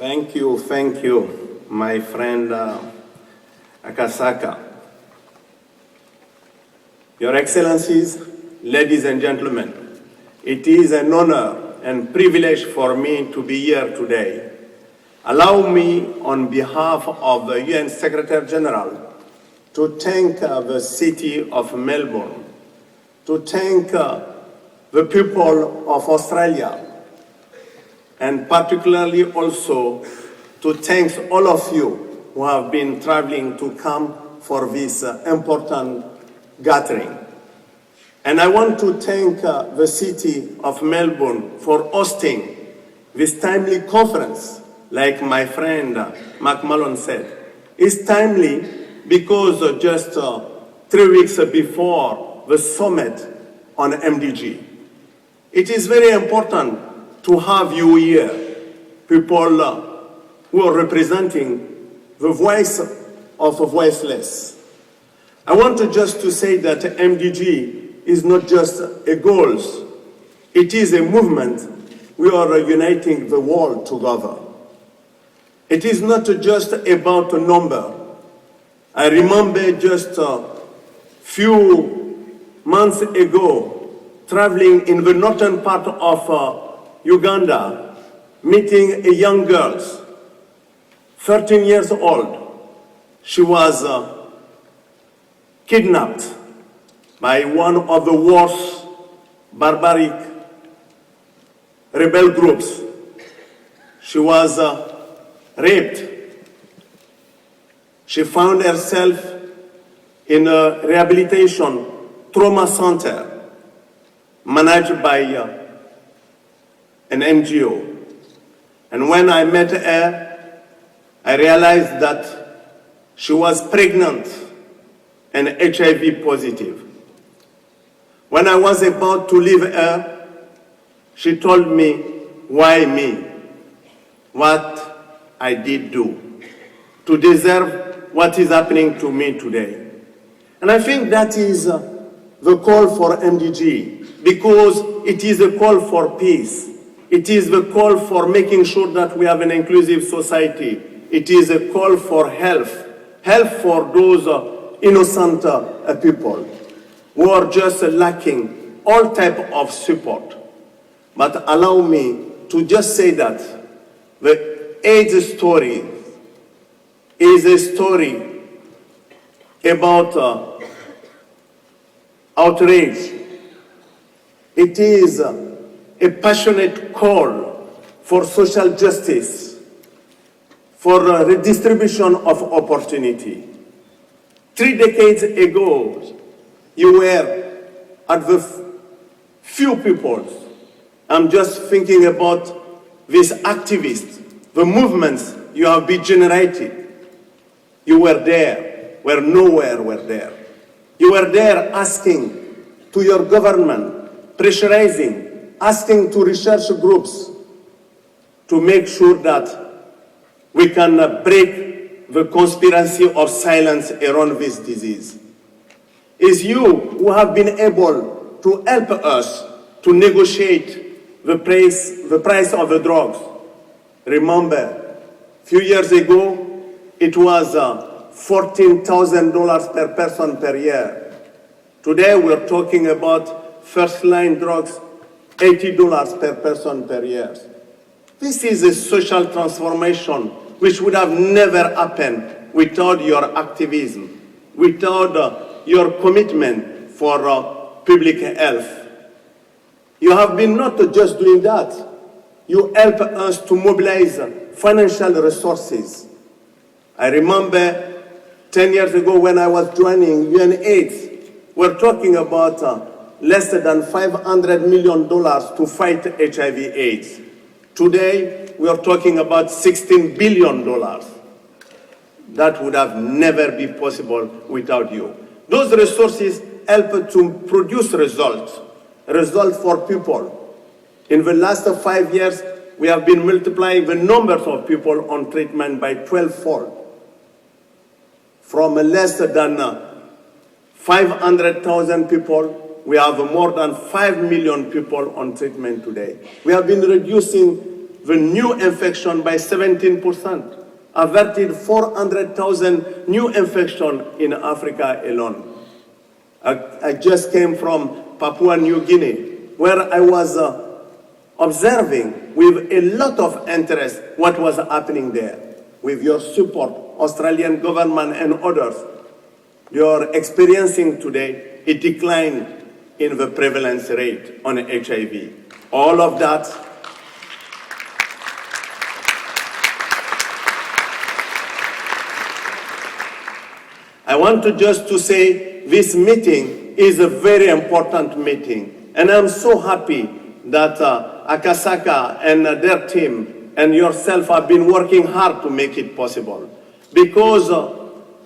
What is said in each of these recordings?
Thank you, my friend Akasaka. Your Excellencies, ladies and gentlemen, it is an honor and privilege for me to be here today. Allow me, on behalf of the UN Secretary General, to thank the city of Melbourne, to thank the people of Australia, and particularly also to thank all of you who have been traveling to come for this important gathering. And I want to thank the city of Melbourne for hosting this timely conference, like my friend Mark Malone said. It's timely because just 3 weeks before the summit on MDG. It is very important to have you here, people who are representing the voice of the voiceless. I want to say that MDG is not just a goal, it is a movement. We are uniting the world together. It is not just about a number. I remember just a few months ago, traveling in the northern part of Uganda, meeting a young girl, 13 years old. She was kidnapped by one of the worst barbaric rebel groups. She was raped. She found herself in a rehabilitation trauma center managed by an NGO. And when I met her, I realized that she was pregnant and HIV positive. When I was about to leave her, she told me, why me? What I did do to deserve what is happening to me today. And I think that is the call for MDG, because it is a call for peace. It is the call for making sure that we have an inclusive society. It is a call for health for those innocent people who are just lacking all type of support. But allow me to just say that the AIDS story is a story about outrage. It is a passionate call for social justice, for redistribution of opportunity. 3 decades ago, you were at the few people. I'm just thinking about these activists, the movements you have been generating. You were there, where nowhere were there. You were there asking to your government, pressurizing, asking to research groups to make sure that we can break the conspiracy of silence around this disease. It's you who have been able to help us to negotiate the price of the drugs. Remember, a few years ago, it was $14,000 per person per year. Today, we're talking about first-line drugs, $80 per person per year. This is a social transformation which would have never happened without your activism, without your commitment for public health. You have been not just doing that. You help us to mobilize financial resources. I remember 10 years ago when I was joining UNAIDS, we're talking about less than $500 million to fight HIV/AIDS. Today, we are talking about $16 billion. That would have never been possible without you. Those resources help to produce results for people. In the last 5 years, we have been multiplying the numbers of people on treatment by 12-fold. From less than 500,000 people, we have more than 5 million people on treatment today. We have been reducing the new infection by 17%, averted 400,000 new infections in Africa alone. I just came from Papua New Guinea, where I was observing with a lot of interest what was happening there. With your support, Australian government and others, you're experiencing today a decline in the prevalence rate on HIV. All of that I want to say this meeting is a very important meeting, and I'm so happy that Akasaka and their team and yourself have been working hard to make it possible, because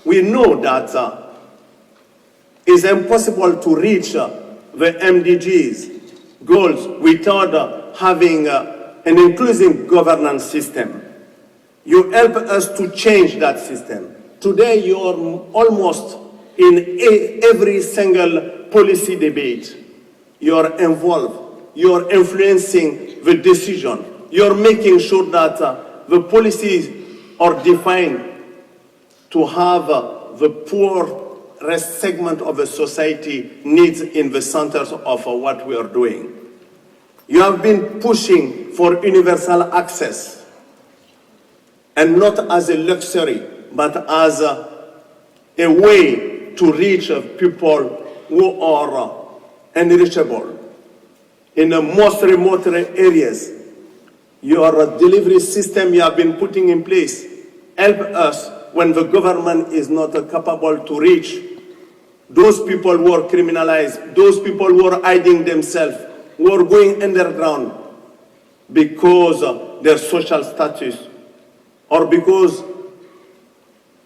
we know that it's impossible to reach the MDGs goals without having an inclusive governance system. You help us to change that system. Today, you're almost in every single policy debate. You're involved. You're influencing the decision. You're making sure that the policies are defined to have the poorest segment of the society needs in the centers of what we are doing. You have been pushing for universal access, and not as a luxury, but as a way to reach people who are unreachable. In the most remote areas, your delivery system you have been putting in place help us when the government is not capable to reach those people who are criminalized, those people who are hiding themselves, who are going underground because of their social status, or because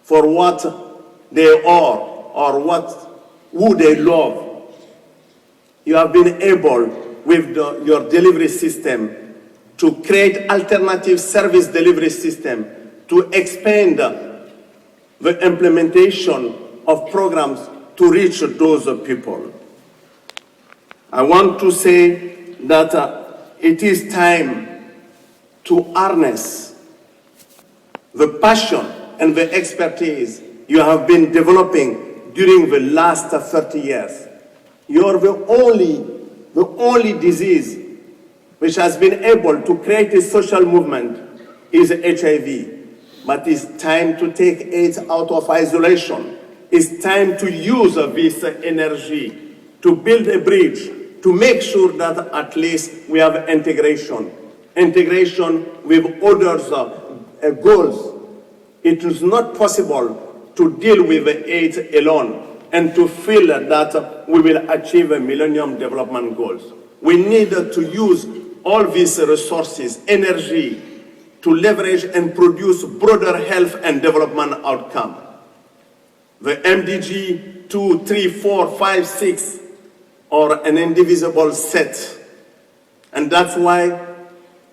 for what they are or who they love. You have been able, with your delivery system, to create alternative service delivery system, to expand the implementation of programs to reach those people. I want to say that it is time to harness the passion and the expertise you have been developing during the last 30 years. You're the only disease which has been able to create a social movement is HIV. But it's time to take AIDS out of isolation. It's time to use this energy to build a bridge, to make sure that at least we have integration with others' goals. It is not possible to deal with AIDS alone and to feel that we will achieve a Millennium Development Goals. We need to use all these resources, energy, to leverage and produce broader health and development outcome. The MDG 2, 3, 4, 5, 6 are an indivisible set. And that's why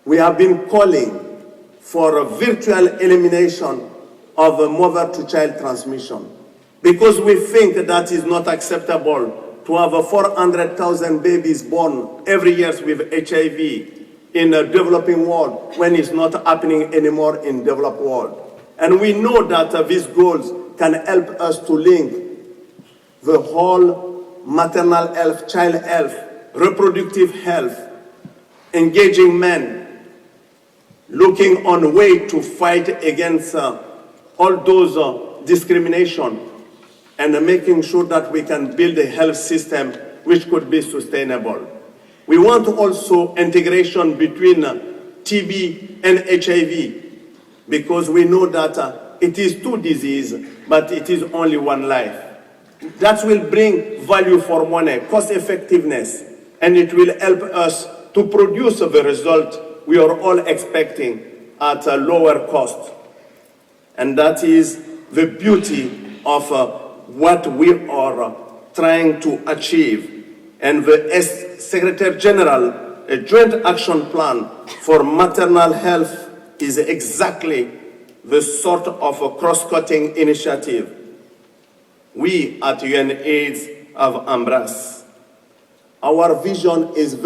we have been calling for a virtual elimination of mother-to-child transmission, because we think that is not acceptable to have 400,000 babies born every year with HIV in a developing world when it's not happening anymore in developed world. And we know that these goals can help us to link the whole maternal health, child health, reproductive health, engaging men, looking on a way to fight against all those discrimination, and making sure that we can build a health system which could be sustainable. We want also integration between TB and HIV, because we know that it is two diseases, but it is only one life. That will bring value for money, cost effectiveness, and it will help us to produce the result we are all expecting at a lower cost. And that is the beauty of what we are trying to achieve. And the Secretary General, a joint action plan for maternal health is exactly the sort of a cross-cutting initiative we at UNAIDS have embraced. Our vision is very